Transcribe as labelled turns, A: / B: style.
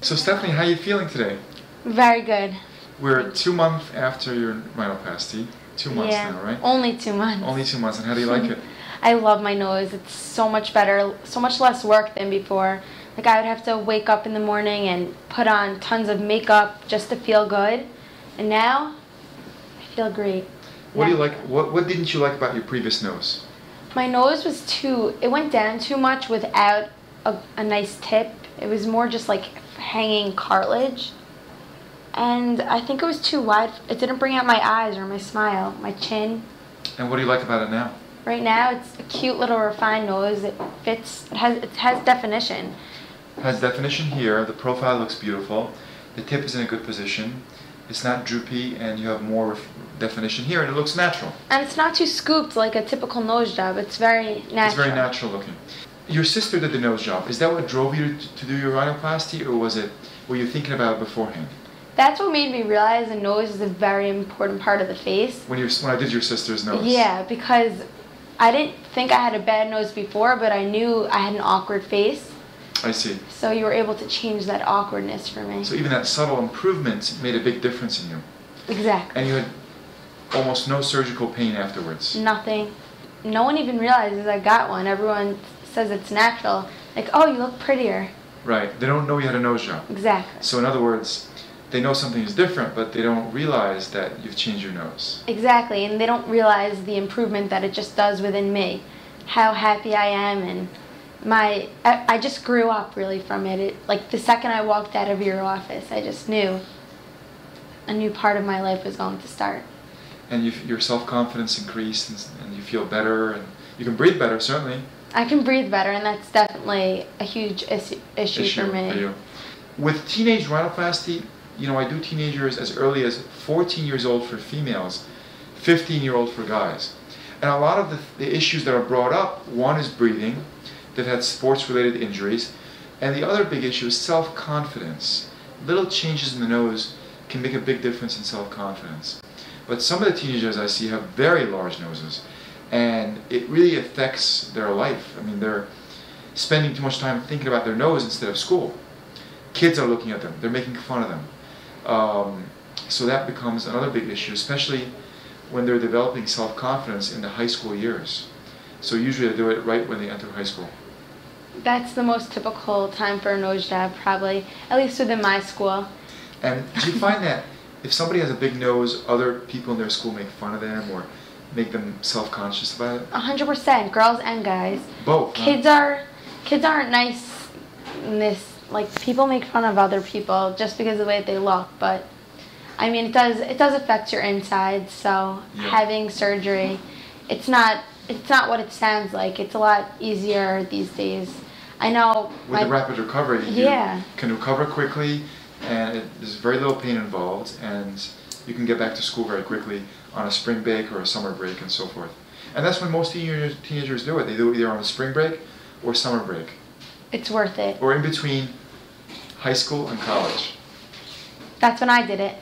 A: So Stephanie, how are you feeling today?
B: Very good.
A: We're 2 months after your rhinoplasty. 2 months now, right?
B: Only 2 months.
A: Only 2 months. And how do you like it?
B: I love my nose. It's so much better, so much less work than before. Like I would have to wake up in the morning and put on tons of makeup just to feel good. And now, I feel great.
A: What do you like? What didn't you like about your previous nose?
B: My nose was it went down too much without a nice tip. It was more just like hanging cartilage. And I think it was too wide. It didn't bring out my eyes or my smile, my chin.
A: And what do you like about it now?
B: Right now, it's a cute little refined nose. It fits. It has definition.
A: It has definition here. The profile looks beautiful. The tip is in a good position. It's not droopy, and you have more definition here, and it looks natural.
B: And it's not too scooped like a typical nose job. It's very natural.
A: It's very natural looking. Your sister did the nose job. Is that what drove you to do your rhinoplasty, or were you thinking about it beforehand?
B: That's what made me realize the nose is a very important part of the face.
A: When I did your sister's nose?
B: Yeah, because I didn't think I had a bad nose before, but I knew I had an awkward face.
A: I see.
B: So you were able to change that awkwardness for me.
A: So even that subtle improvement made a big difference in you.
B: Exactly.
A: And you had almost no surgical pain afterwards.
B: Nothing. No one even realizes I got one. Everyone says it's natural. Like, oh, you look prettier.
A: Right. They don't know you had a nose job.
B: Exactly.
A: So in other words, they know something is different, but they don't realize that you've changed your nose.
B: Exactly, and they don't realize the improvement that it just does within me. How happy I am, and I just grew up really from it. Like the second I walked out of your office, I just knew a new part of my life was going to start.
A: And your self-confidence increased, and you feel better, and you can breathe better, certainly.
B: I can breathe better, and that's definitely a huge issue for me.
A: For you. With teenage rhinoplasty, I do teenagers as early as 14 years old for females, 15-year-old for guys. And a lot of the issues that are brought up, one is breathing. They've had sports-related injuries. And the other big issue is self-confidence. Little changes in the nose can make a big difference in self-confidence. But some of the teenagers I see have very large noses, and it really affects their life. I mean, they're spending too much time thinking about their nose instead of school. Kids are looking at them. They're making fun of them. So that becomes another big issue, especially when they're developing self-confidence in the high school years. So usually they do it right when they enter high school.
B: That's the most typical time for a nose job, probably, at least within my school.
A: And do you find that if somebody has a big nose, other people in their school make fun of them or make them self-conscious about it?
B: 100%, girls and guys.
A: Both.
B: Kids aren't nice in this. Like, people make fun of other people just because of the way they look, but I mean, it does affect your inside. So having surgery, it's not what it sounds like. It's a lot easier these days. I know
A: with the rapid recovery, you can recover quickly, and there's very little pain involved, and you can get back to school very quickly on a spring break or a summer break and so forth. And that's when most teenagers do it. They do it either on a spring break or summer break.
B: It's worth it.
A: Or in between high school and college.
B: That's when I did it.